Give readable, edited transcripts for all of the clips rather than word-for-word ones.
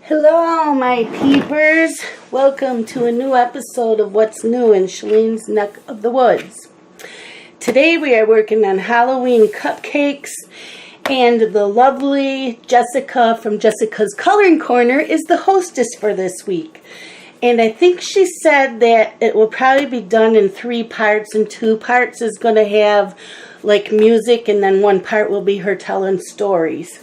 Hello, my peepers. Welcome to a new episode of What's New in Shalene's Neck of the Woods. Today we are working on Halloween cupcakes, and the lovely Jessica from Jessica's Coloring Corner is the hostess for this week. And I think she said that it will probably be done in 3 parts, and 2 parts is going to have like music, and then 1 part will be her telling stories.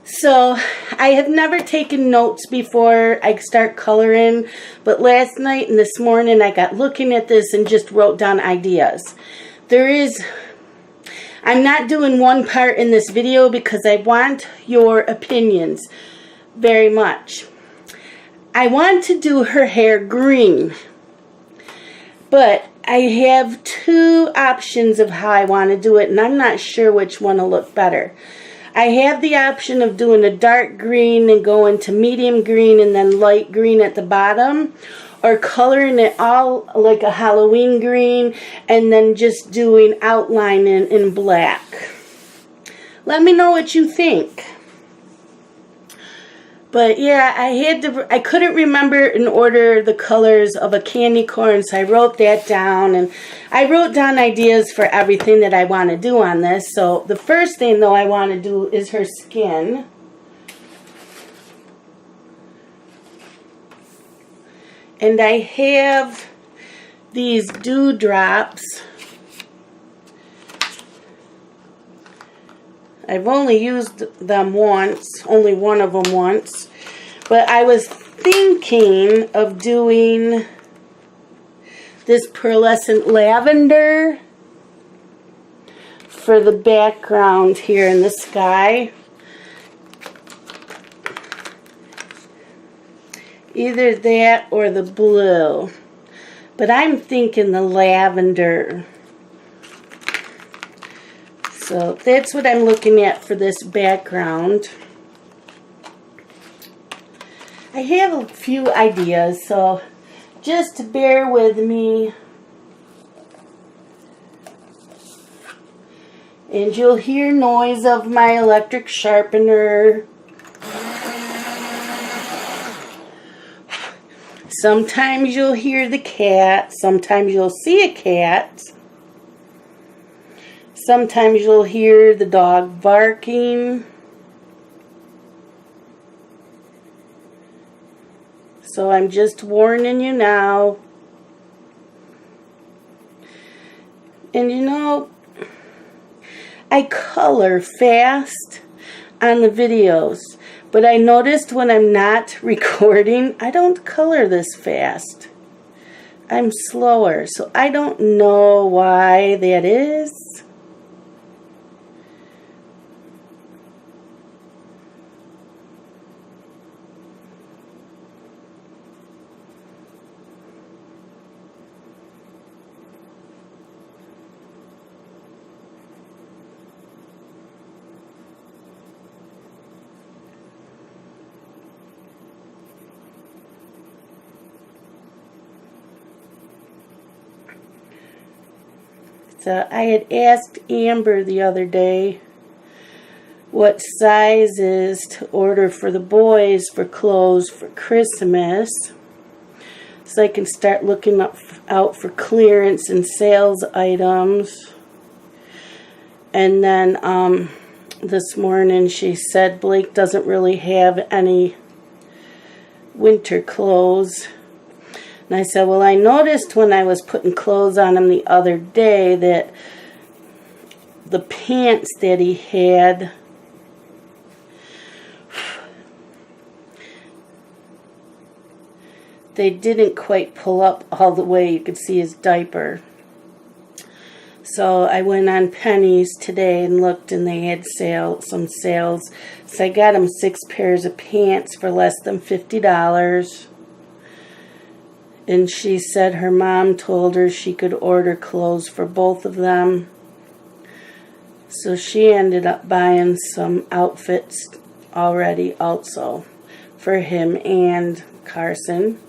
So, I have never taken notes before I start coloring, but last night and this morning I got looking at this and just wrote down ideas. I'm not doing 1 part in this video because I want your opinions very much. I want to do her hair green, but I have 2 options of how I want to do it, and I'm not sure which one will look better. I have the option of doing a dark green and going to medium green and then light green at the bottom, or coloring it all like a Halloween green and then just doing outline in black. Let me know what you think. But yeah, I couldn't remember in order the colors of a candy corn, so I wrote that down, and I wrote down ideas for everything that I want to do on this. So the first thing though I want to do is her skin. And I have these dewdrops. I've only used them once, only one of them once, but I was thinking of doing this pearlescent lavender for the background here in the sky. Either that or the blue, but I'm thinking the lavender. So that's what I'm looking at for this background. I have a few ideas, so just bear with me. And you'll hear noise of my electric sharpener. Sometimes you'll hear the cat, sometimes you'll see a cat. Sometimes you'll hear the dog barking. So I'm just warning you now. And you know, I color fast on the videos, but I noticed when I'm not recording, I don't color this fast. I'm slower, so I don't know why that is. So I had asked Amber the other day what sizes to order for the boys for clothes for Christmas, so I can start looking out for clearance and sales items. And then this morning she said Blake doesn't really have any winter clothes. And I said, well, I noticed when I was putting clothes on him the other day that the pants that he had, they didn't quite pull up all the way. You could see his diaper. So I went on Penny's today and looked, and they had some sales. So I got him 6 pairs of pants for less than $50. And she said her mom told her she could order clothes for both of them. So she ended up buying some outfits already also for him and Carson.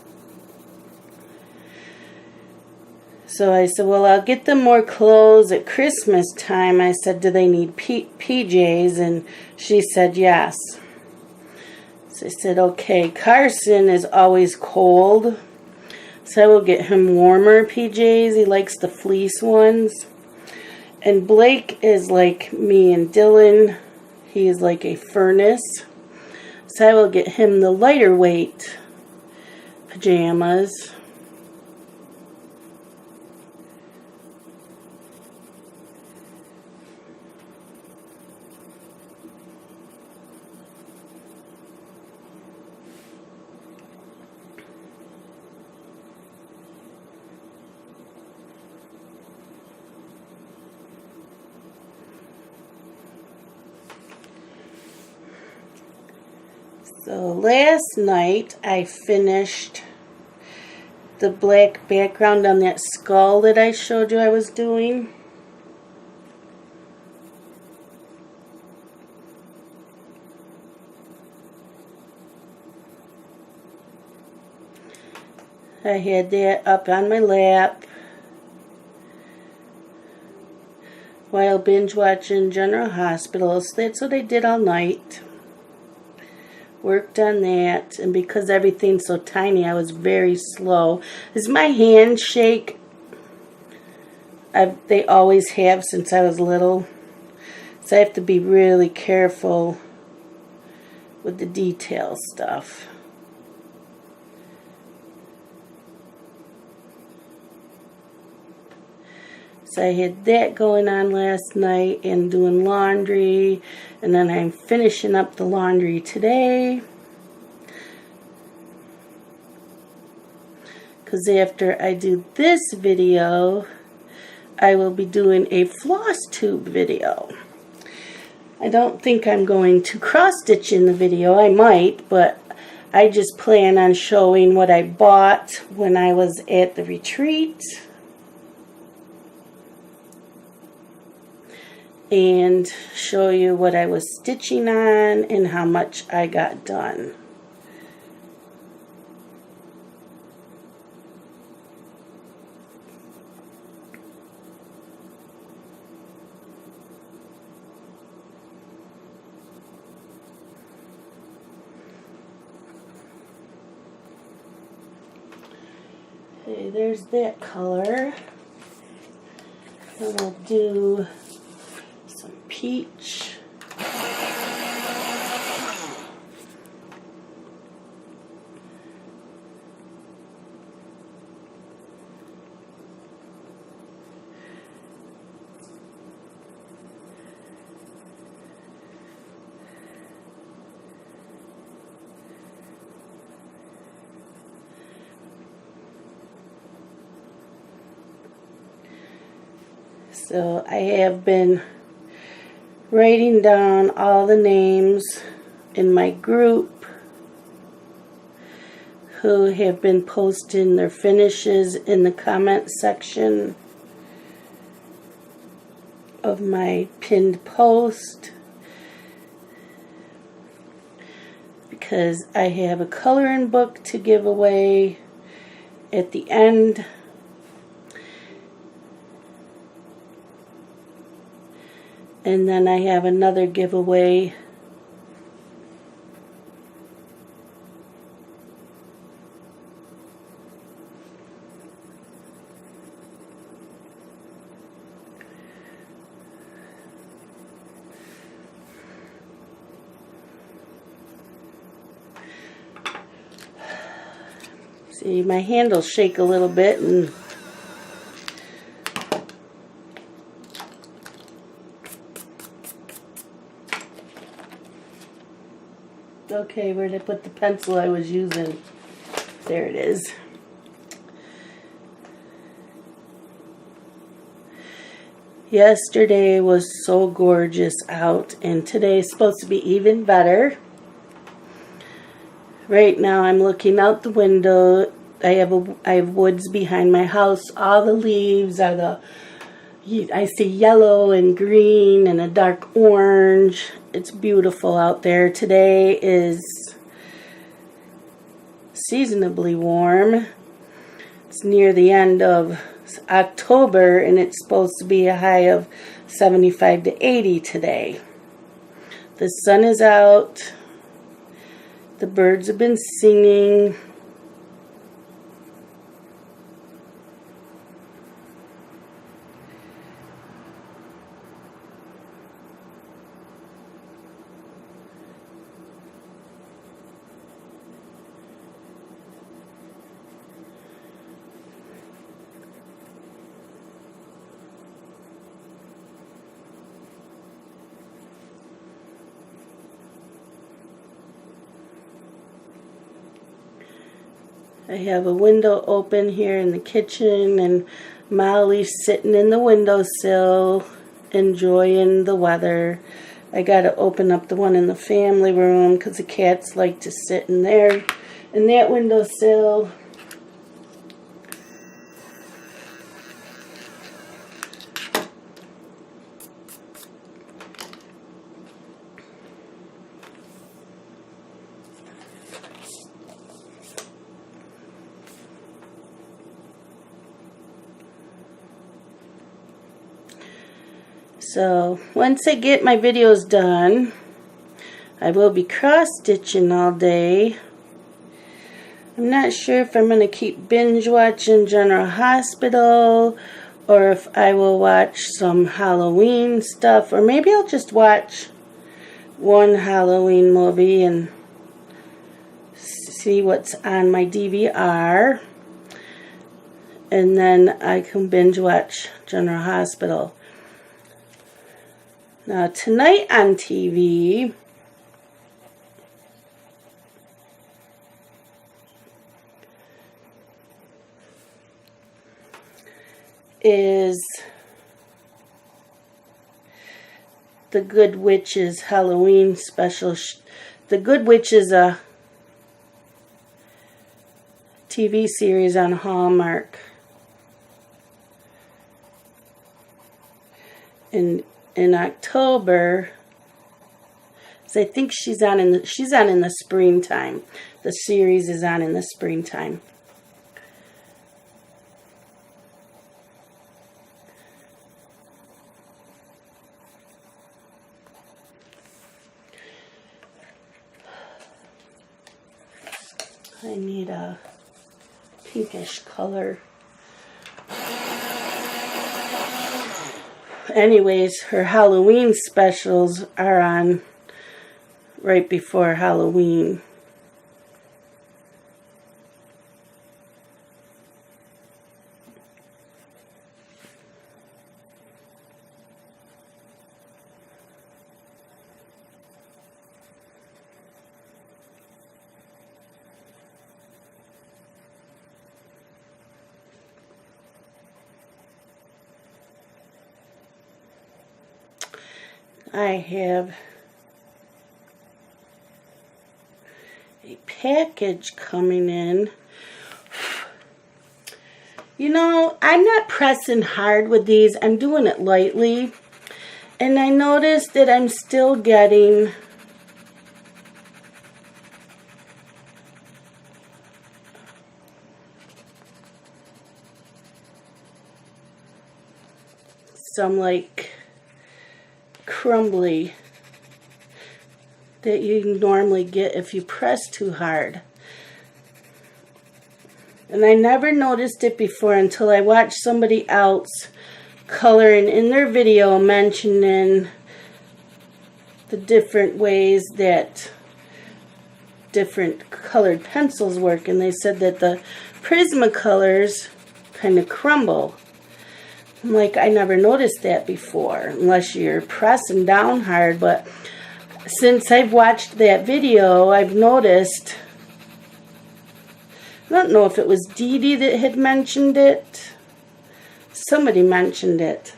So I said, well, I'll get them more clothes at Christmas time. I said, do they need PJs? And she said yes. So I said, okay, Carson is always cold, so I will get him warmer PJs. He likes the fleece ones. And Blake is like me and Dylan. He is like a furnace. So I will get him the lighter weight pajamas. So last night I finished the black background on that skull that I showed you I was doing. I had that up on my lap while binge watching General Hospital. So that's what I did all night. Worked on that, and because everything's so tiny, I was very slow. As my hands shake, they always have since I was little. So I have to be really careful with the detail stuff. So I had that going on last night and doing laundry, and then I'm finishing up the laundry today. Because after I do this video, I will be doing a floss tube video. I don't think I'm going to cross stitch in the video. I might, but I just plan on showing what I bought when I was at the retreat. And show you what I was stitching on and how much I got done. Okay, there's that color. And we'll do some peach. So I have been writing down all the names in my group who have been posting their finishes in the comment section of my pinned post, because I have a coloring book to give away at the end. And then I have another giveaway see, my handles shake a little bit, and okay, where did I put the pencil I was using? There it is. Yesterday was so gorgeous out, and today is supposed to be even better. Right now I'm looking out the window. I have woods behind my house. All the leaves are I see yellow and green and a dark orange. It's beautiful out there. Today is seasonably warm. It's near the end of October, and it's supposed to be a high of 75 to 80 today. The sun is out, The birds have been singing. I have a window open here in the kitchen, and Molly's sitting in the windowsill enjoying the weather. I gotta open up the one in the family room because the cats like to sit in there in that windowsill. So once I get my videos done, I will be cross-stitching all day. I'm not sure if I'm going to keep binge watching General Hospital or if I will watch some Halloween stuff, or maybe I'll just watch one Halloween movie and see what's on my DVR, and then I can binge watch General Hospital. Now tonight on TV is The Good Witch's Halloween special. The Good Witch is a TV series on Hallmark. In October, so I think she's on in the springtime. The series is on in the springtime. I need a pinkish color. Anyways, her Halloween specials are on right before Halloween. I have a package coming in. You know, I'm not pressing hard with these. I'm doing it lightly. And I noticed that I'm still getting some like crumbly that you normally get if you press too hard. And I never noticed it before until I watched somebody else coloring in their video mentioning the different ways that different colored pencils work, and they said that the Prismacolors kind of crumble. I'm like, I never noticed that before, unless you're pressing down hard. But since I've watched that video, I've noticed, I don't know if it was Dee Dee that had mentioned it. Somebody mentioned it.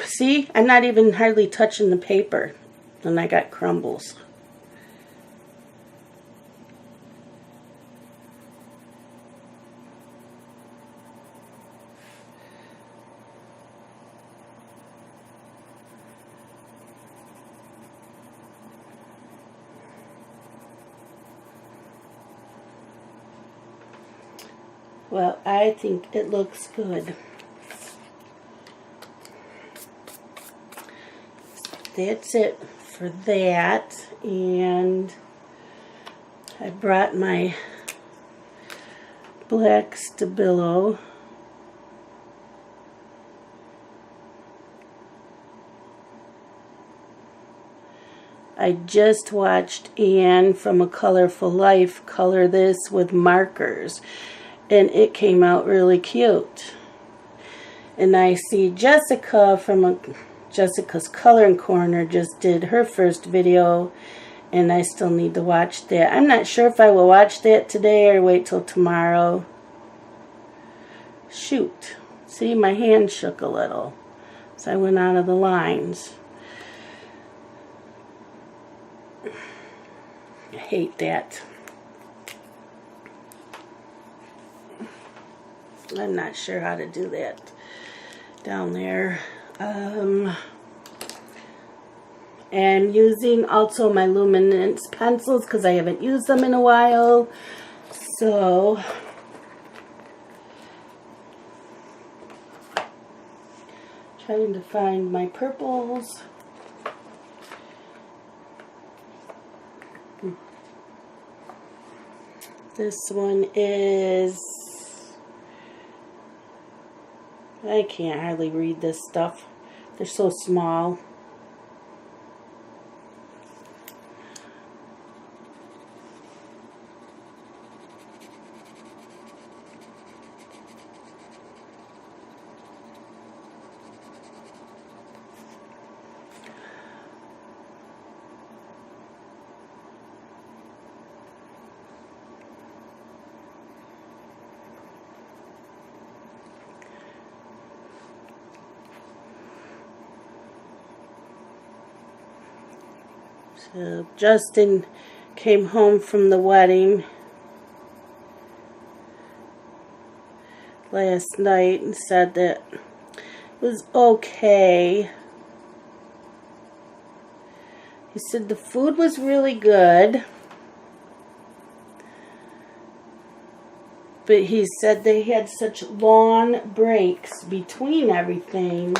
See, I'm not even hardly touching the paper, and I got crumbles. Well, I think it looks good. That's it for that. And I brought my black Stabilo. I just watched Anne from A Colorful Life color this with markers, and it came out really cute. And I see Jessica from Jessica's Coloring Corner just did her first video, and I still need to watch that. I'm not sure if I will watch that today or wait till tomorrow. Shoot. See, my hand shook a little, so I went out of the lines. I hate that. I'm not sure how to do that down there. I'm using also my luminance pencils because I haven't used them in a while. So trying to find my purples. This one is, I can't hardly read this stuff. They're so small. So Justin came home from the wedding last night and said that it was okay. He said the food was really good, but he said they had such long breaks between everything.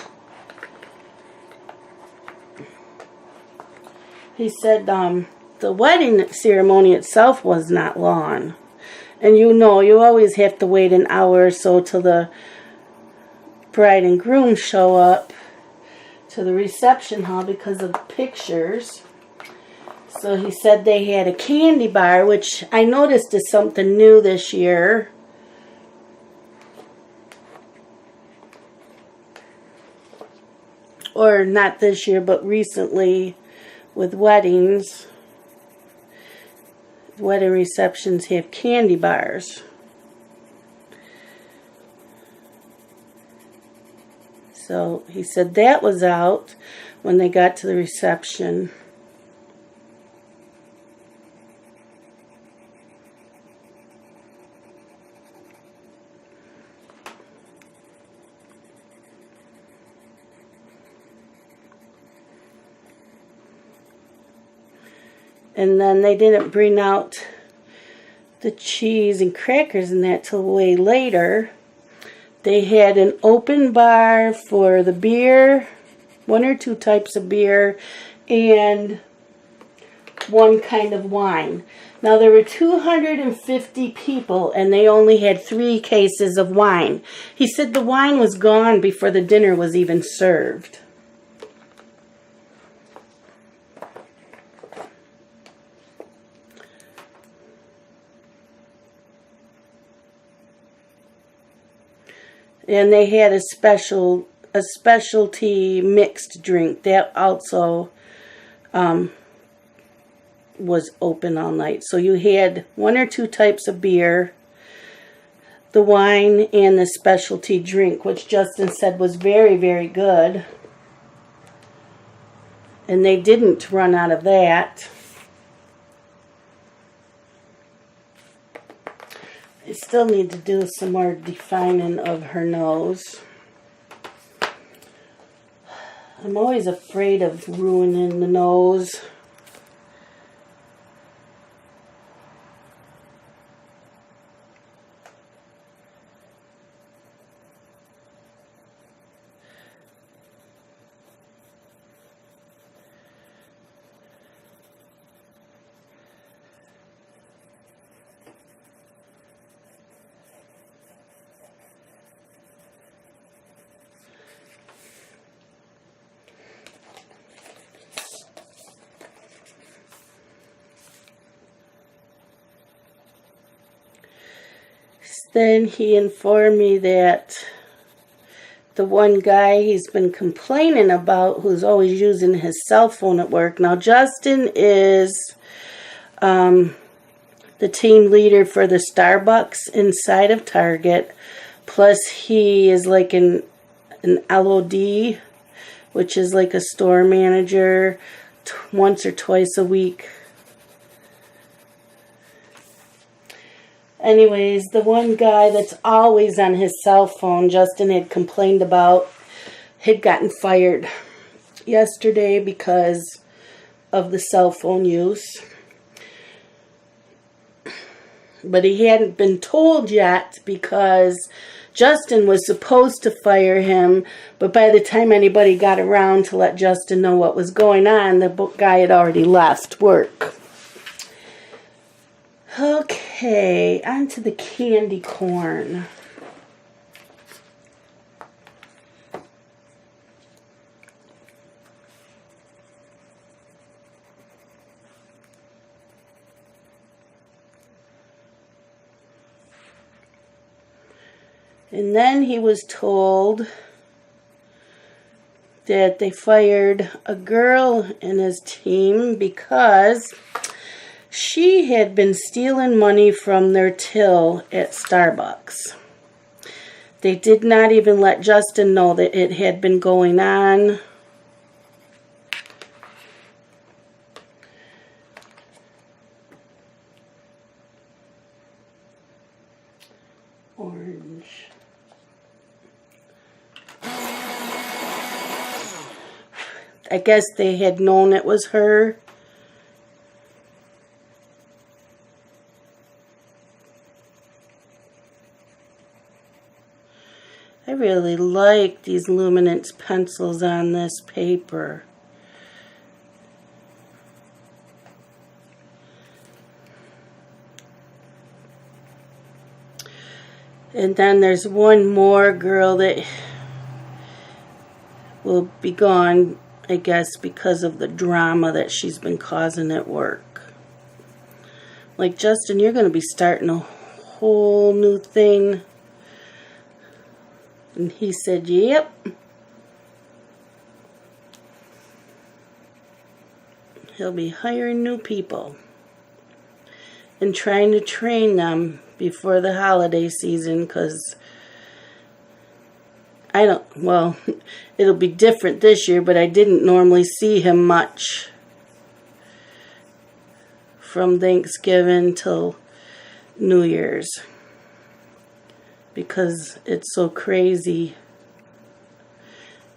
He said the wedding ceremony itself was not long. And you know, you always have to wait an hour or so till the bride and groom show up to the reception hall because of pictures. So he said they had a candy bar, which I noticed is something new this year. Or not this year, but recently. With weddings, wedding receptions have candy bars. So he said that was out when they got to the reception. And then they didn't bring out the cheese and crackers and that till way later. They had an open bar for the beer, 1 or 2 types of beer, and 1 kind of wine. Now there were 250 people and they only had 3 cases of wine. He said the wine was gone before the dinner was even served. And they had a specialty mixed drink that also was open all night. So you had 1 or 2 types of beer, the wine, and the specialty drink, which Justin said was very, very good. And they didn't run out of that. I still need to do some more defining of her nose. I'm always afraid of ruining the nose. Then he informed me that the one guy he's been complaining about, who's always using his cell phone at work. Now, Justin is the team leader for the Starbucks inside of Target. Plus, he is like an LOD, which is like a store manager, once or twice a week. Anyways, the one guy that's always on his cell phone, Justin had complained about, had gotten fired yesterday because of the cell phone use. But he hadn't been told yet because Justin was supposed to fire him, but by the time anybody got around to let Justin know what was going on, the guy had already left work. Okay, on to the candy corn. And then he was told that they fired a girl in his team because she had been stealing money from their till at Starbucks. They did not even let Justin know that it had been going on. Orange. I guess they had known it was her. I really like these luminance pencils on this paper. And then there's one more girl that will be gone, I guess, because of the drama that she's been causing at work. Like, Justin, you're going to be starting a whole new thing. And he said, yep. He'll be hiring new people and trying to train them before the holiday season, because well, it'll be different this year, but I didn't normally see him much from Thanksgiving till New Year's, because it's so crazy.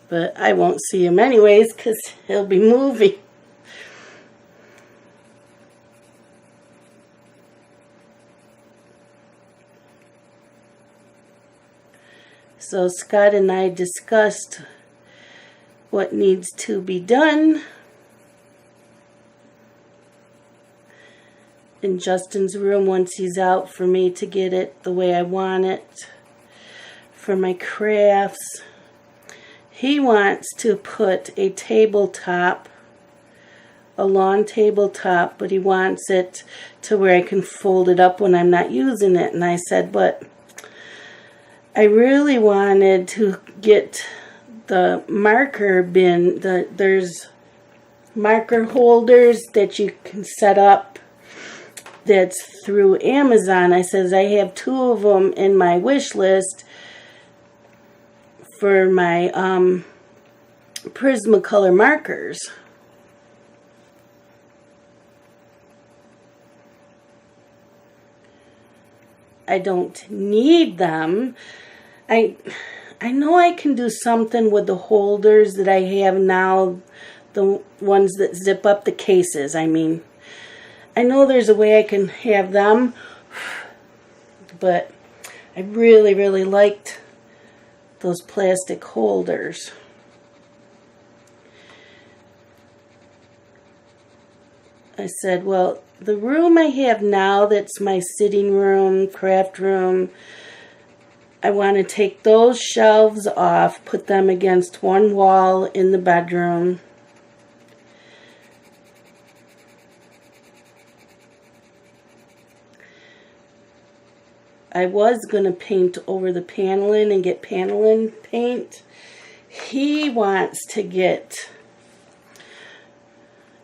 But I won't see him anyways because he'll be moving. So Scott and I discussed what needs to be done in Justin's room once he's out, for me to get it the way I want it for my crafts. He wants to put a tabletop, a long tabletop, but he wants it to where I can fold it up when I'm not using it. And I said, but I really wanted to get the marker bin. There's marker holders that you can set up that's through Amazon. I says I have 2 of them in my wish list for my Prismacolor markers. I don't need them. I know I can do something with the holders that I have now, the ones that zip up the cases, I mean. I know there's a way I can have them, but I really, really liked those plastic holders. I said, well, the room I have now that's my sitting room, craft room, I want to take those shelves off, put them against one wall in the bedroom. I was going to paint over the paneling and get paneling paint. He wants to get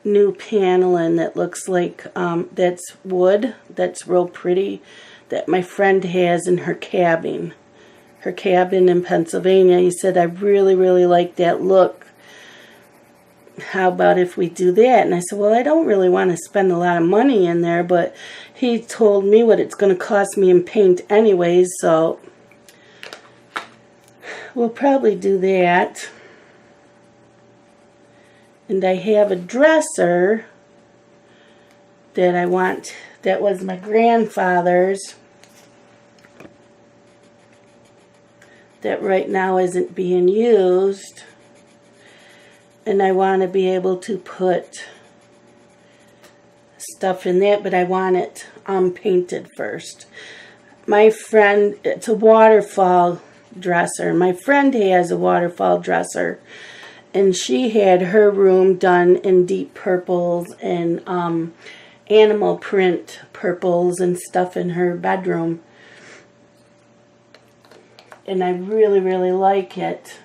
new paneling that looks like, that's wood, that's real pretty, that my friend has in her cabin. Her cabin in Pennsylvania. He said, I really, really like that look. How about if we do that? And I said, well, I don't really want to spend a lot of money in there, but he told me what it's going to cost me in paint anyways, so we'll probably do that. And I have a dresser that I want, that was my grandfather's, that right now isn't being used. And I want to be able to put stuff in that, but I want it painted first. My friend, it's a waterfall dresser. My friend has a waterfall dresser, and she had her room done in deep purples and animal print purples and stuff in her bedroom. And I really, really like it.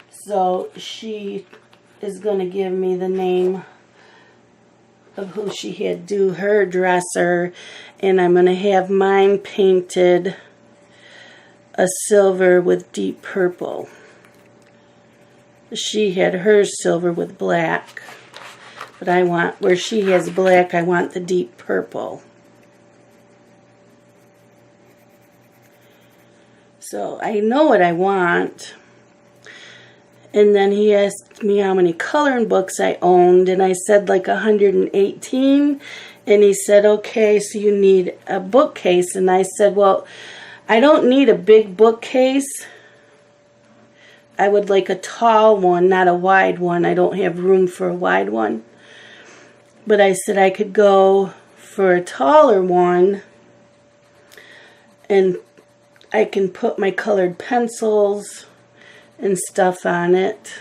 So she is going to give me the name of who she had do her dresser, and I'm going to have mine painted a silver with deep purple. She had hers silver with black, but I want, where she has black, I want the deep purple. So I know what I want. And then he asked me how many coloring books I owned, and I said like 118. And he said, okay, so you need a bookcase. And I said, well, I don't need a big bookcase. I would like a tall one, not a wide one. I don't have room for a wide one. But I said I could go for a taller one, and I can put my colored pencils and stuff on it,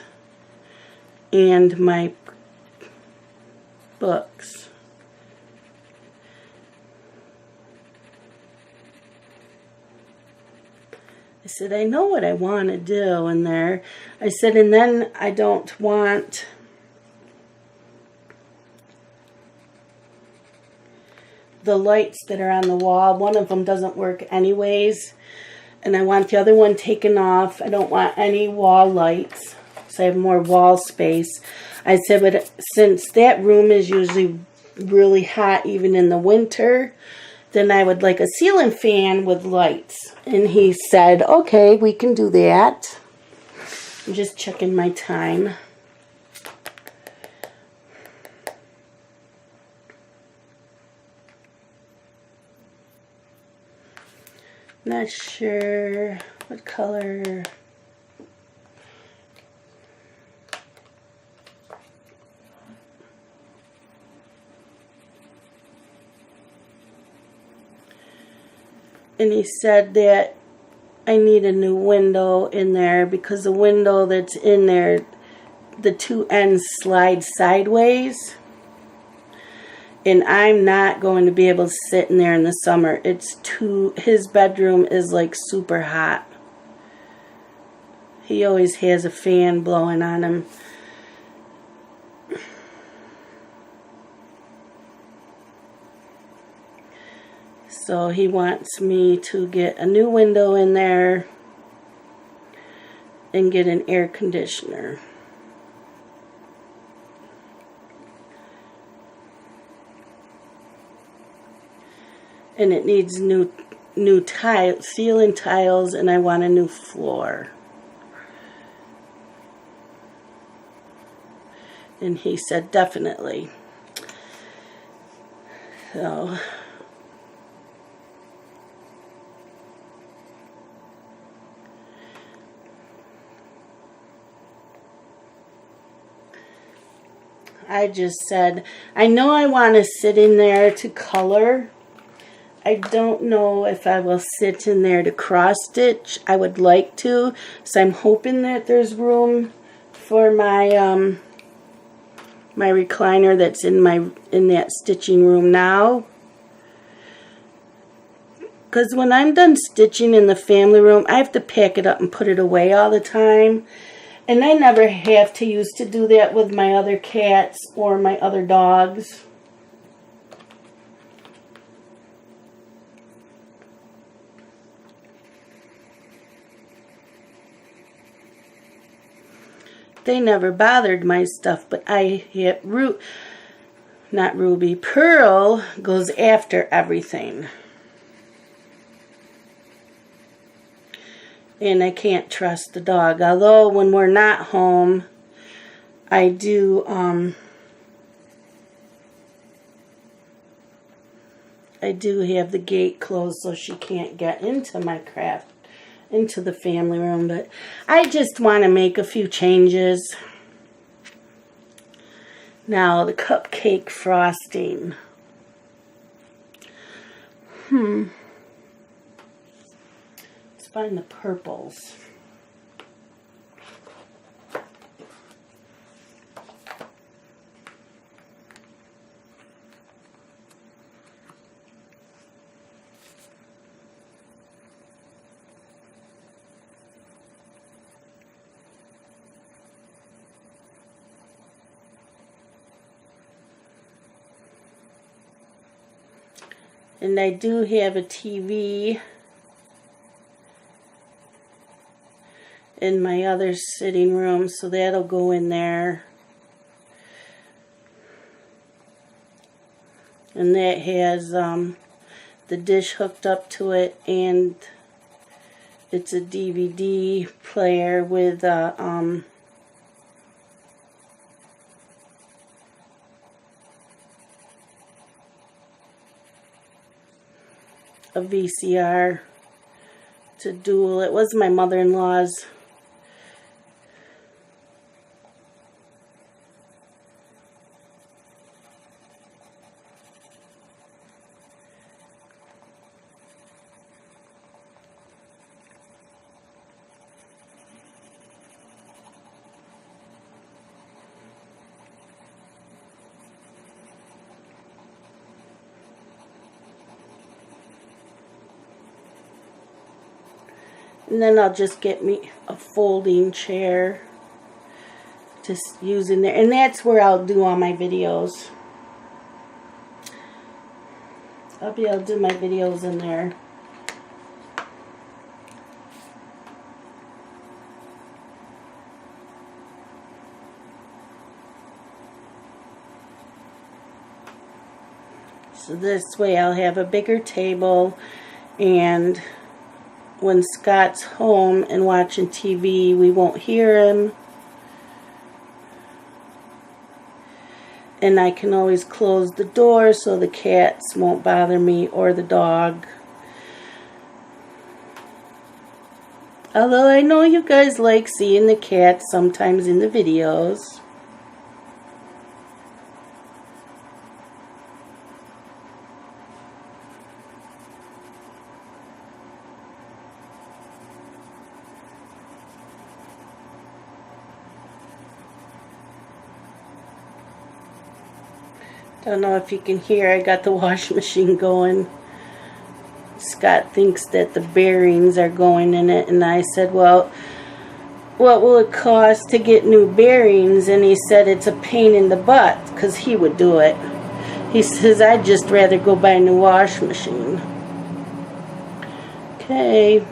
and my books. I said, I know what I want to do in there. I said, and then I don't want the lights that are on the wall. One of them doesn't work anyways, and I want the other one taken off. I don't want any wall lights, so I have more wall space. I said, but since that room is usually really hot even in the winter, then I would like a ceiling fan with lights. And he said, okay, we can do that. I'm just checking my time. Not sure what color. And he said that I need a new window in there because the window that's in there, the two ends slide sideways. And I'm not going to be able to sit in there in the summer. His bedroom is like super hot. He always has a fan blowing on him. So he wants me to get a new window in there and get an air conditioner. And it needs new ceiling tiles, and I want a new floor. And he said definitely. So I just said, I know I want to sit in there to color. I don't know if I will sit in there to cross stitch. I would like to, so I'm hoping that there's room for my my recliner that's in that stitching room now. Because when I'm done stitching in the family room, I have to pack it up and put it away all the time. And I never have to used to do that with my other cats or my other dogs. They never bothered my stuff, but I hit not Ruby, Pearl goes after everything. And I can't trust the dog. Although when we're not home, I do have the gate closed so she can't get into my craft, into the family room. But I just want to make a few changes. Now the cupcake frosting. Find the purples. And I do have a TV in my other sitting room, so that'll go in there. And that has the dish hooked up to it, and it's a DVD player with a VCR to dual. It was my mother-in-law's. And then I'll just get me a folding chair to use in there. And that's where I'll do all my videos. I'll be able to do my videos in there. So this way I'll have a bigger table, and when Scott's home and watching TV, we won't hear him. And I can always close the door so the cats won't bother me or the dog. Although I know you guys like seeing the cats sometimes in the videos. Don't know if you can hear, I got the washing machine going. Scott thinks that the bearings are going in it, and I said, well, what will it cost to get new bearings? And he said it's a pain in the butt, because he would do it. He says, I'd just rather go buy a new washing machine. Okay.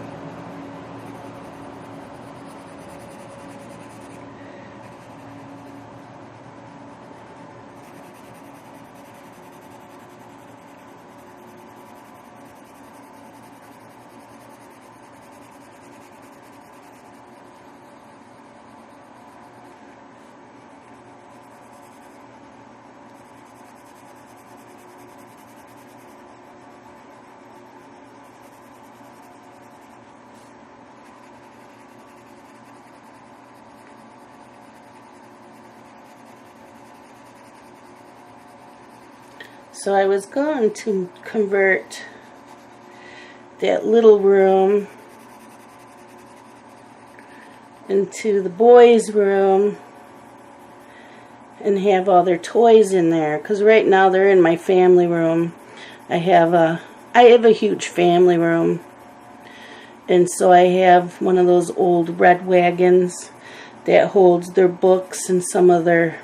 So I was going to convert that little room into the boys' room and have all their toys in there, because right now they're in my family room. I have a huge family room, and so I have one of those old red wagons that holds their books and some of their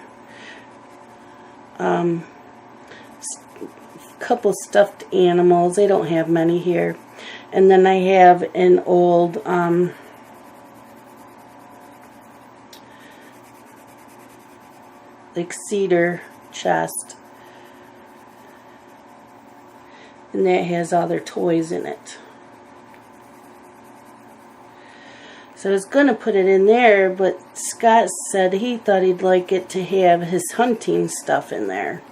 couple stuffed animals. They don't have many here. And then I have an old like cedar chest, and that has all their toys in it. So I was gonna put it in there, but Scott said he thought he'd like it to have his hunting stuff in there.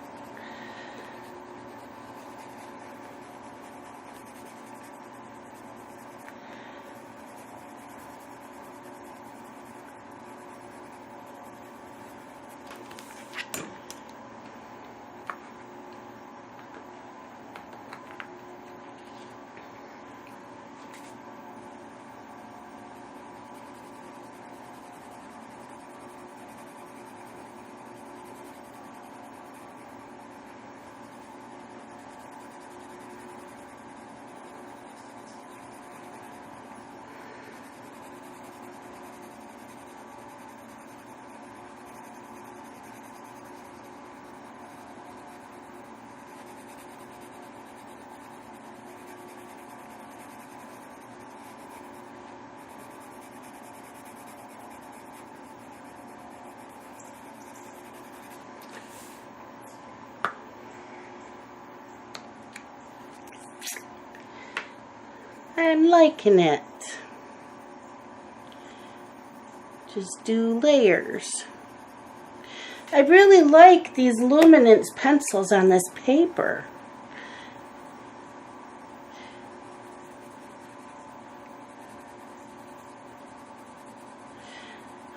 I'm liking it. Just do layers. I really like these luminance pencils on this paper.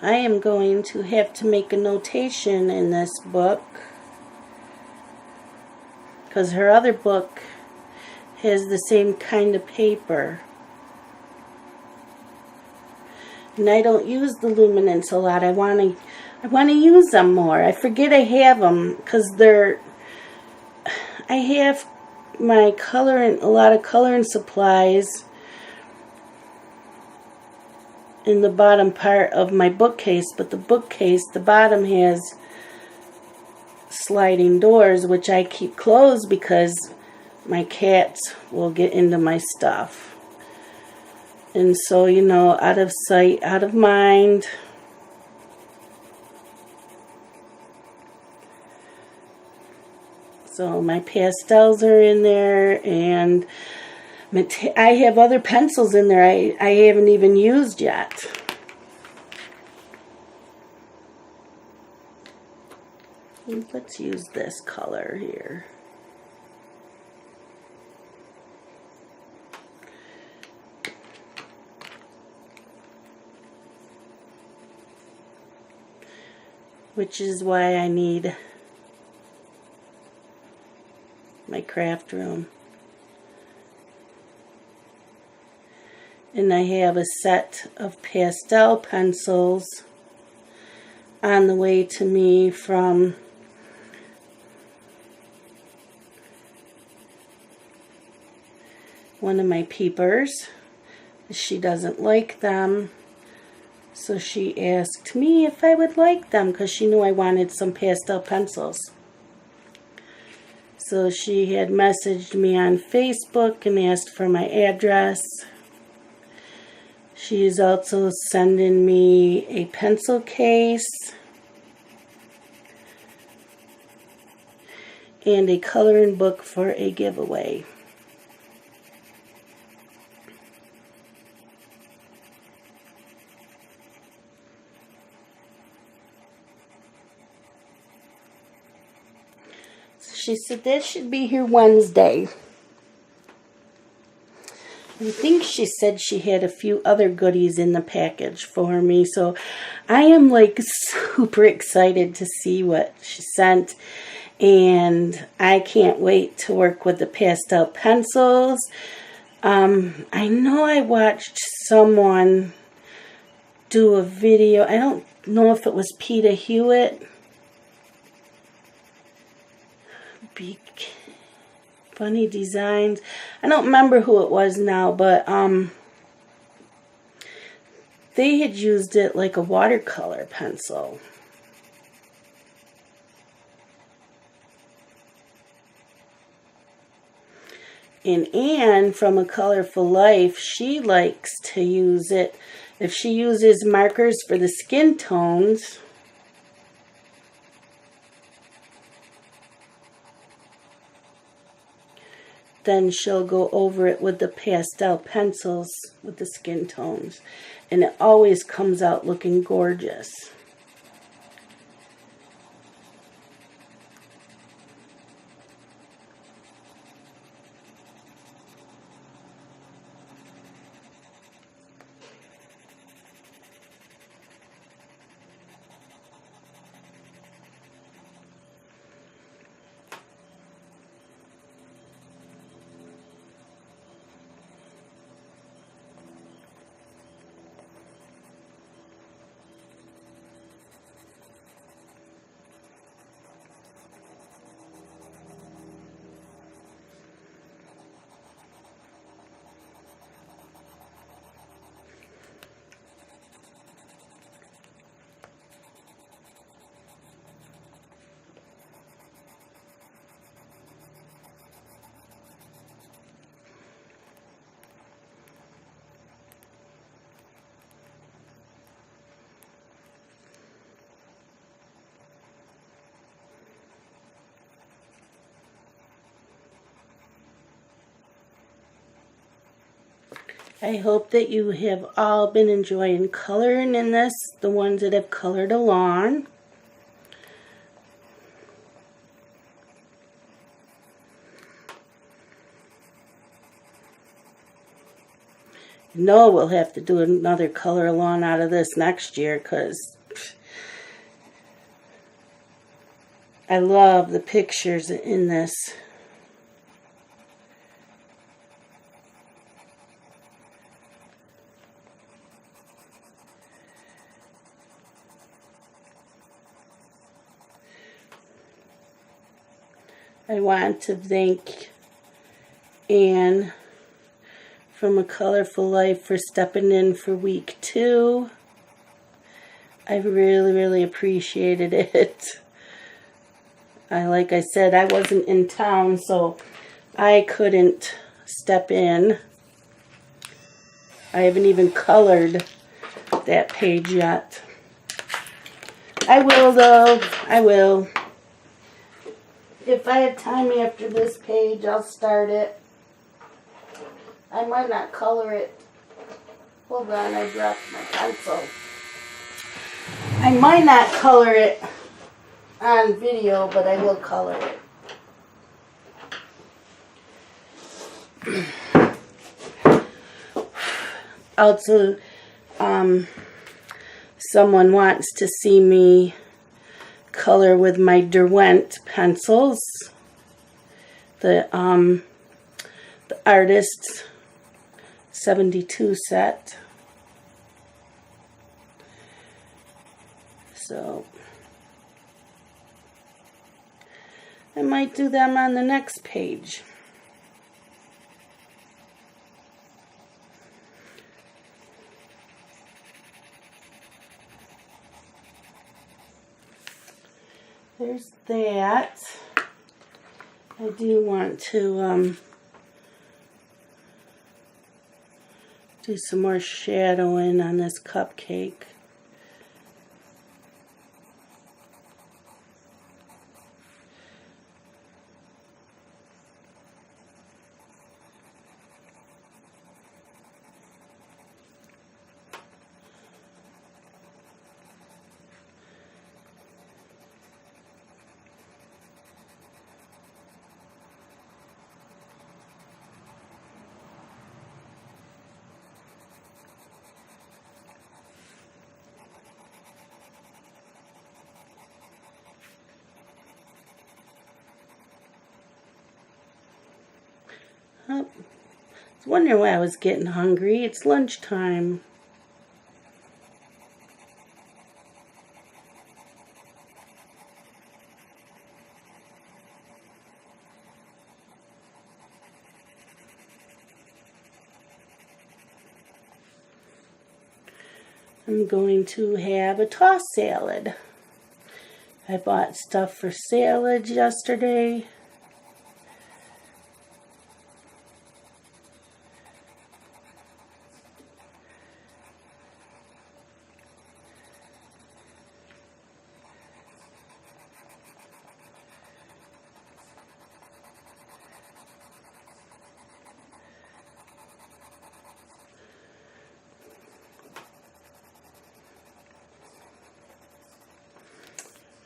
I am going to have to make a notation in this book, because her other book has the same kind of paper. And I don't use the luminance a lot. I want to use them more. I forget I have them, because I have my coloring, a lot of coloring supplies in the bottom part of my bookcase, but the bookcase, the bottom has sliding doors, which I keep closed because my cats will get into my stuff. And so, you know, out of sight, out of mind. So my pastels are in there, and I have other pencils in there I haven't even used yet. Let's use this color here. Which is why I need my craft room. And I have a set of pastel pencils on the way to me from one of my peepers. She doesn't like them, so she asked me if I would like them because she knew I wanted some pastel pencils. So she had messaged me on Facebook and asked for my address. She is also sending me a pencil case and a coloring book for a giveaway. She said that should be here Wednesday. I think she said she had a few other goodies in the package for me. So I am like super excited to see what she sent. And I can't wait to work with the pastel pencils. I know I watched someone do a video. I don't know if it was Peter Hewitt. Funny designs. I don't remember who it was now, but they had used it like a watercolor pencil. And Anne from A Colorful Life, she likes to use it. If she uses markers for the skin tones, then she'll go over it with the pastel pencils with the skin tones. And it always comes out looking gorgeous. I hope that you have all been enjoying coloring in this, the ones that have colored along. No, we'll have to do another color along out of this next year because I love the pictures in this. I want to thank Anne from A Colorful Life for stepping in for week 2. I really, really appreciated it. Like I said, I wasn't in town, so I couldn't step in. I haven't even colored that page yet. I will, though. I will. If I have time after this page, I'll start it. I might not color it. Hold on, I dropped my pencil. I might not color it on video, but I will color it. Also, someone wants to see me color with my Derwent pencils. The Artist 72 set. So I might do them on the next page. There's that. I do want to do some more shadowing on this cupcake. Oh, I was wondering why I was getting hungry. It's lunchtime. I'm going to have a tossed salad. I bought stuff for salads yesterday.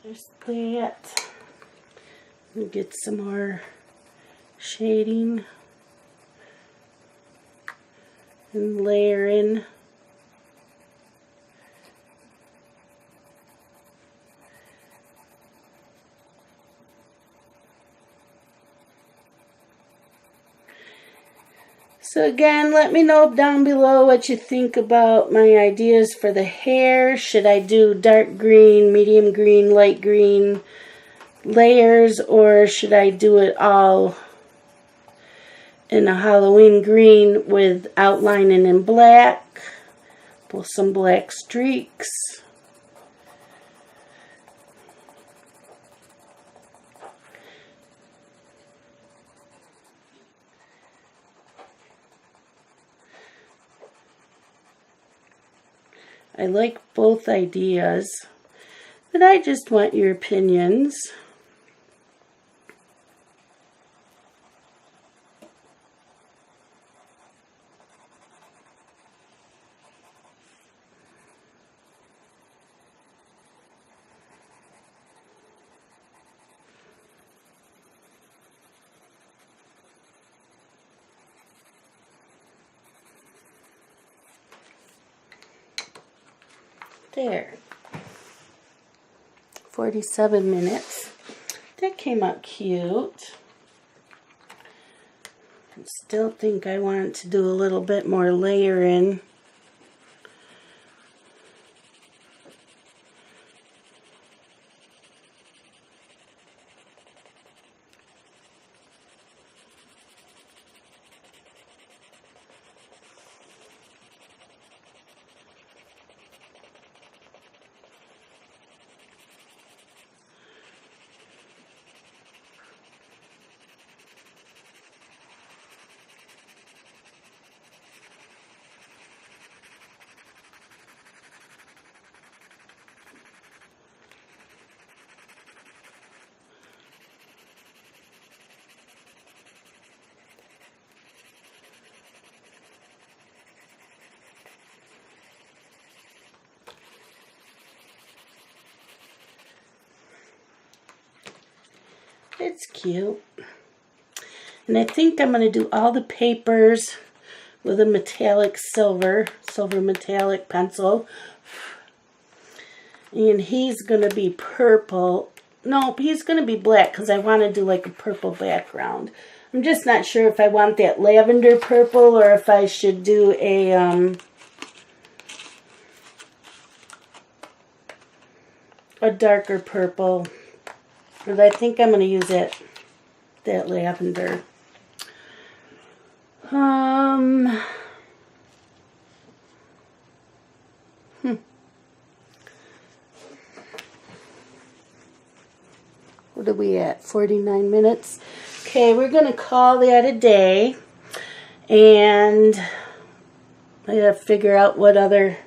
There's that. We'll get some more shading and layering. So again, let me know down below what you think about my ideas for the hair. Should I do dark green, medium green, light green layers, or should I do it all in a Halloween green with outlining in black? Pull some black streaks. I like both ideas, but I just want your opinions. There. 47 minutes. That came out cute. I still think I want to do a little bit more layering. It's cute. And I think I'm going to do all the papers with a metallic silver metallic pencil. And he's going to be purple. No, he's going to be black because I want to do like a purple background. I'm just not sure if I want that lavender purple or if I should do a darker purple. But I think I'm going to use that lavender. What are we at? 49 minutes. Okay, we're going to call that a day. And I got to figure out what other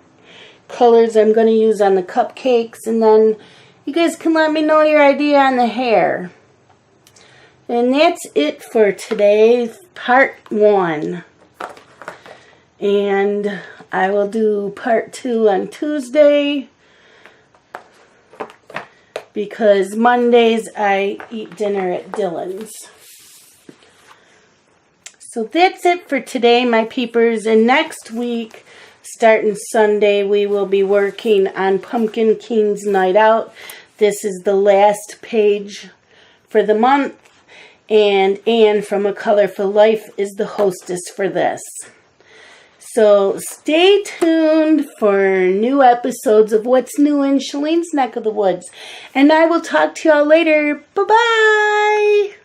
colors I'm going to use on the cupcakes. And then you guys can let me know your idea on the hair. And that's it for today, part 1. And I will do part 2 on Tuesday, because Mondays I eat dinner at Dylan's. So that's it for today, my peepers. And next week, starting Sunday, we will be working on Pumpkin King's Night Out. This is the last page for the month. And Anne from A Colorful Life is the hostess for this. So stay tuned for new episodes of What's New in Shalene's Neck of the Woods. And I will talk to y'all later. Bye-bye!